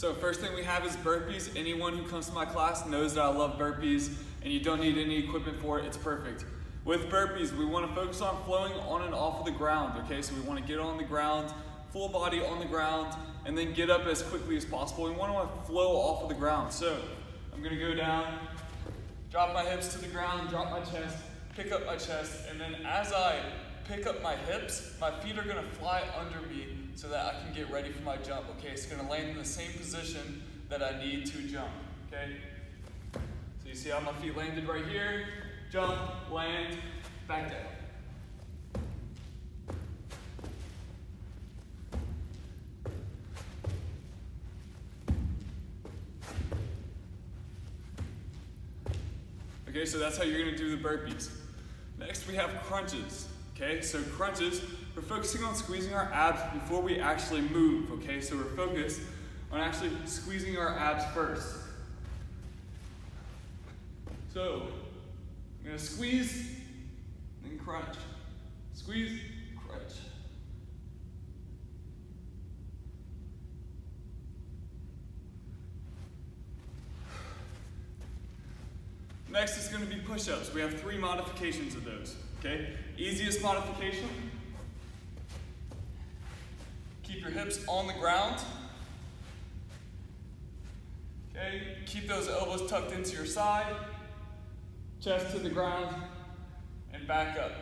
So first thing we have is burpees. Anyone who comes to my class knows that I love burpees, and you don't need any equipment for it, it's perfect. With burpees, we want to focus on flowing on and off of the ground, okay? So we want to get on the ground, full body on the ground, and then get up as quickly as possible. We want to flow off of the ground. So I'm going to go down, drop my hips to the ground, drop my chest, pick up my chest, and then as I pick up my hips, my feet are going to fly under me so that I can get ready for my jump, okay? It's going to land in the same position that I need to jump, okay? So you see how my feet landed right here? Jump, land, back down. Okay, so that's how you're going to do the burpees. Next we have crunches. Okay, so crunches, we're focusing on squeezing our abs before we actually move. Okay, so we're focused on actually squeezing our abs first. So I'm going to squeeze, then crunch. Squeeze, crunch. Next is going to be push-ups. We have 3 modifications of those. Okay, easiest modification, keep your hips on the ground. Okay, keep those elbows tucked into your side, chest to the ground, and back up.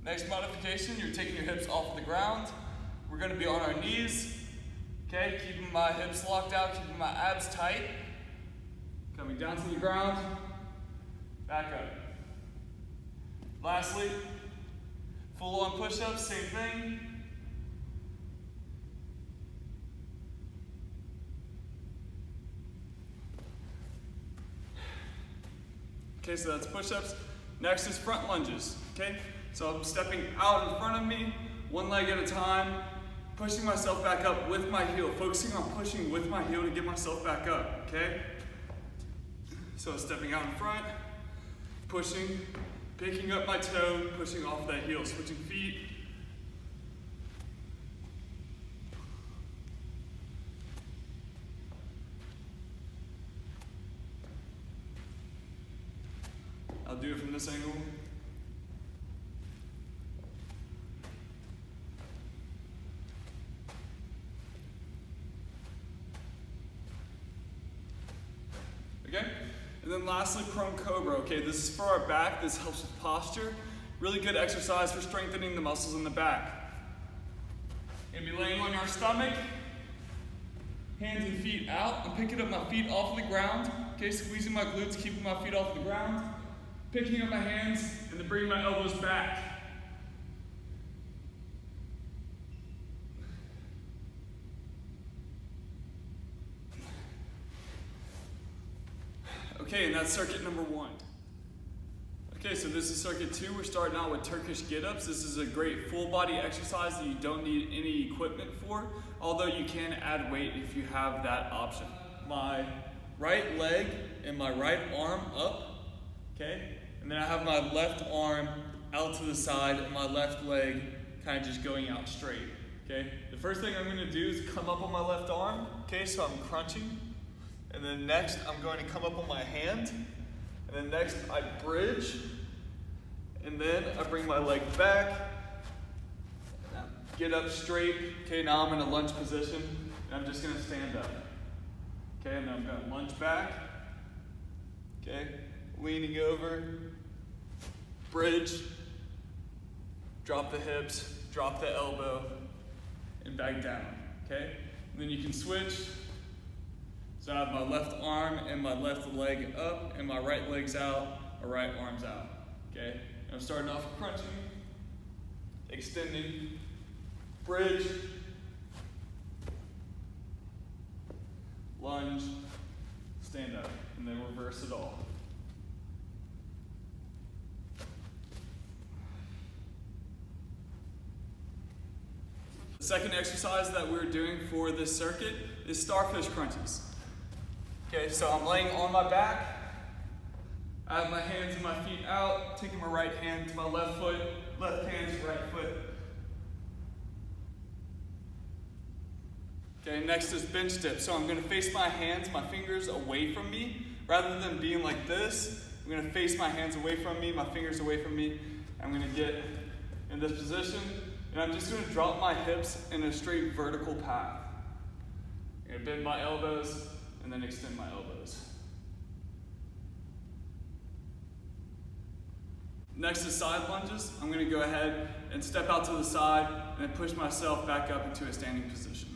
Next modification, you're taking your hips off of the ground. We're going to be on our knees. Okay, keeping my hips locked out, keeping my abs tight. Coming down to the ground, back up. Lastly, full on push-ups, same thing. Okay, so that's push-ups. Next is front lunges, okay? So I'm stepping out in front of me, one leg at a time, pushing myself back up with my heel, focusing on pushing with my heel to get myself back up, okay? So stepping out in front, pushing, picking up my toe, pushing off that heel, switching feet. I'll do it from this angle. Okay? And then lastly, prone cobra. Okay, this is for our back. This helps with posture. Really good exercise for strengthening the muscles in the back. Gonna be laying on our stomach, hands and feet out. I'm picking up my feet off of the ground. Okay, squeezing my glutes, keeping my feet off the ground. Picking up my hands and then bringing my elbows back. Okay, and that's circuit number 1. Okay, so this is circuit 2. We're starting out with Turkish get-ups. This is a great full body exercise that you don't need any equipment for, although you can add weight if you have that option. My right leg and my right arm up, okay? And then I have my left arm out to the side and my left leg kind of just going out straight, okay? The first thing I'm gonna do is come up on my left arm, okay? So I'm crunching. And then next, I'm going to come up on my hand. And then next, I bridge. And then I bring my leg back. Get up straight. Okay, now I'm in a lunge position. And I'm just going to stand up. Okay, and then I'm going to lunge back. Okay, leaning over. Bridge. Drop the hips. Drop the elbow. And back down. Okay, and then you can switch. So I have my left arm and my left leg up and my right leg's out, my right arm's out, okay? And I'm starting off crunching, extending, bridge, lunge, stand up, and then reverse it all. The second exercise that we're doing for this circuit is starfish crunches. Okay, so I'm laying on my back. I have my hands and my feet out, taking my right hand to my left foot, left hand to right foot. Okay, next is bench dip. So I'm gonna face my hands, my fingers away from me. Rather than being like this, I'm gonna face my hands away from me, my fingers away from me. I'm gonna get in this position, and I'm just gonna drop my hips in a straight vertical path. I'm gonna bend my elbows, and then extend my elbows. Next is side lunges. I'm gonna go ahead and step out to the side, and then push myself back up into a standing position.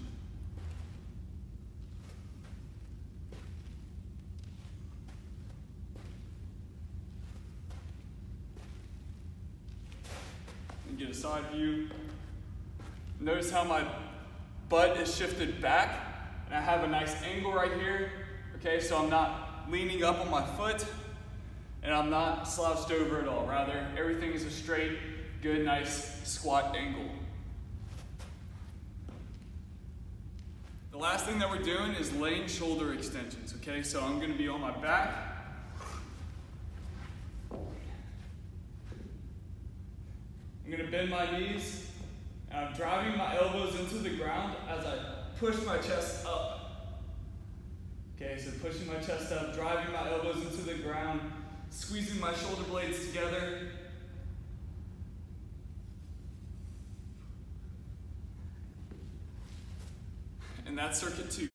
Get a side view. Notice how my butt is shifted back, and I have a nice angle right here. Okay, so I'm not leaning up on my foot, and I'm not slouched over at all. Rather, everything is a straight, good, nice squat angle. The last thing that we're doing is laying shoulder extensions. Okay, so I'm going to be on my back. I'm going to bend my knees, and I'm driving my elbows into the ground as I push my chest up. Okay, so pushing my chest up, driving my elbows into the ground, squeezing my shoulder blades together. And that's circuit 2.